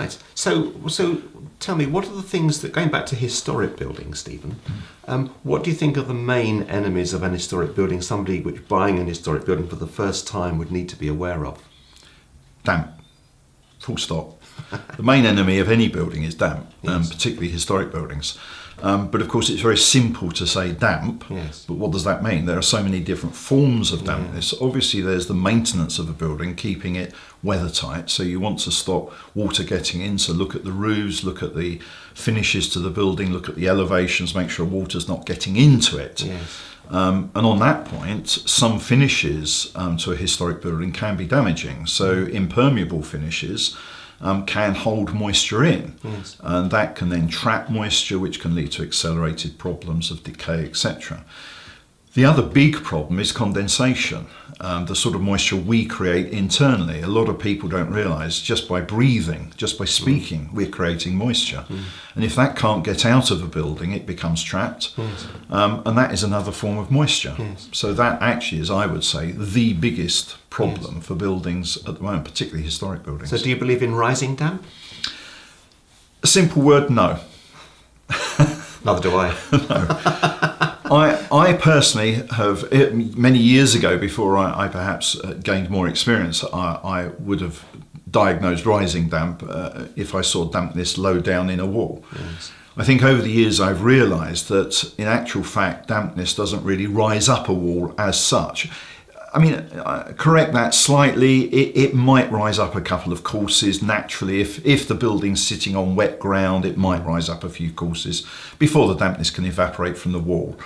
Right. So tell me, what are the things that, going back to historic buildings, Stephen, what do you think are the main enemies of an historic building, somebody which buying an historic building for the first time would need to be aware of? Damp. Full stop. The main enemy of any building is damp, Yes. particularly historic buildings. But of course, it's very simple to say damp. Yes. But what does that mean? There are so many different forms of dampness. Obviously, there's the maintenance of a building, keeping it weather tight. So you want to stop water getting in. So look at the roofs, look at the finishes to the building, look at the elevations, make sure water's not getting into it. Yes. And on that point, some finishes to a historic building can be damaging. So impermeable finishes can hold moisture in, Yes. and that can then trap moisture, which can lead to accelerated problems of decay, etc. The other big problem is condensation, the sort of moisture we create internally. A lot of people don't realise just by breathing, just by speaking, we're creating moisture. And if that can't get out of a building, it becomes trapped. Yes. And that is another form of moisture. Yes. So that actually is, I would say, the biggest problem for buildings at the moment, particularly historic buildings. So do you believe in rising damp? A simple word, no. Neither do I. I personally have, many years ago, before I perhaps gained more experience, I would have diagnosed rising damp if I saw dampness low down in a wall. Yes. I think over the years I've realised that in actual fact dampness doesn't really rise up a wall as such. I mean, correct that slightly, it might rise up a couple of courses naturally. If the building's sitting on wet ground, it might rise up a few courses before the dampness can evaporate from the wall.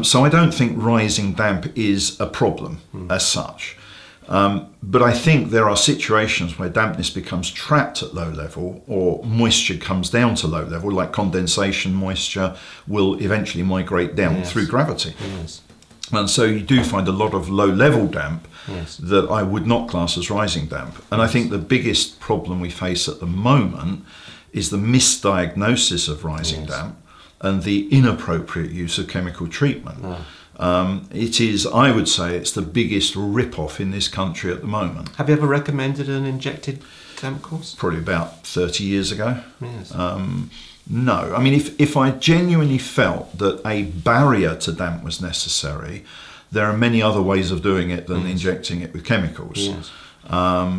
So I don't think rising damp is a problem as such. But I think there are situations where dampness becomes trapped at low level or moisture comes down to low level, like condensation moisture will eventually migrate down Yes. through gravity. Yes. And so you do find a lot of low-level damp Yes. that I would not class as rising damp. And I think the biggest problem we face at the moment is the misdiagnosis of rising Yes. damp and the inappropriate use of chemical treatment. Ah. It is, I would say, it's the biggest rip-off in this country at the moment. Have you ever recommended an injected damp course? Probably about 30 years ago. Yes. No, I mean, if I genuinely felt that a barrier to damp was necessary, there are many other ways of doing it than injecting it with chemicals. Yes.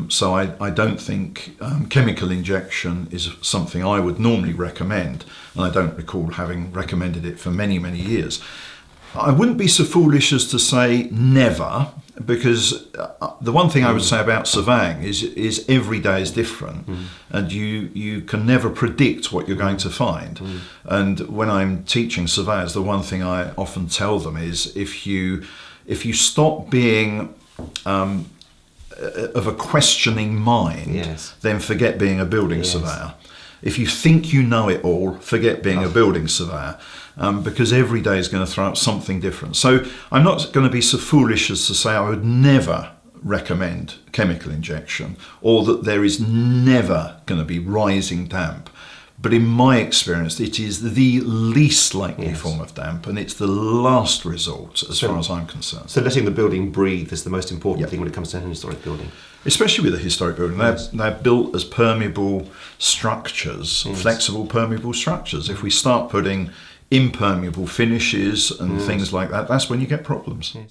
So I don't think chemical injection is something I would normally recommend, and I don't recall having recommended it for many, many years. I wouldn't be so foolish as to say never, because the one thing I would say about surveying is every day is different, and you can never predict what you're going to find. And when I'm teaching surveyors, the one thing I often tell them is if you stop being of a questioning mind, Yes. then forget being a building Yes. surveyor. If you think you know it all, forget being a building surveyor, because every day is going to throw up something different. So I'm not going to be so foolish as to say I would never recommend chemical injection, or that there is never going to be rising damp. But in my experience, it is the least likely Yes. form of damp, and it's the last resort as far as I'm concerned. So letting the building breathe is the most important Yep. thing when it comes to an historic building. Especially with a historic building, they're built as permeable structures, flexible permeable structures. If we start putting impermeable finishes and things like that, that's when you get problems. Yes.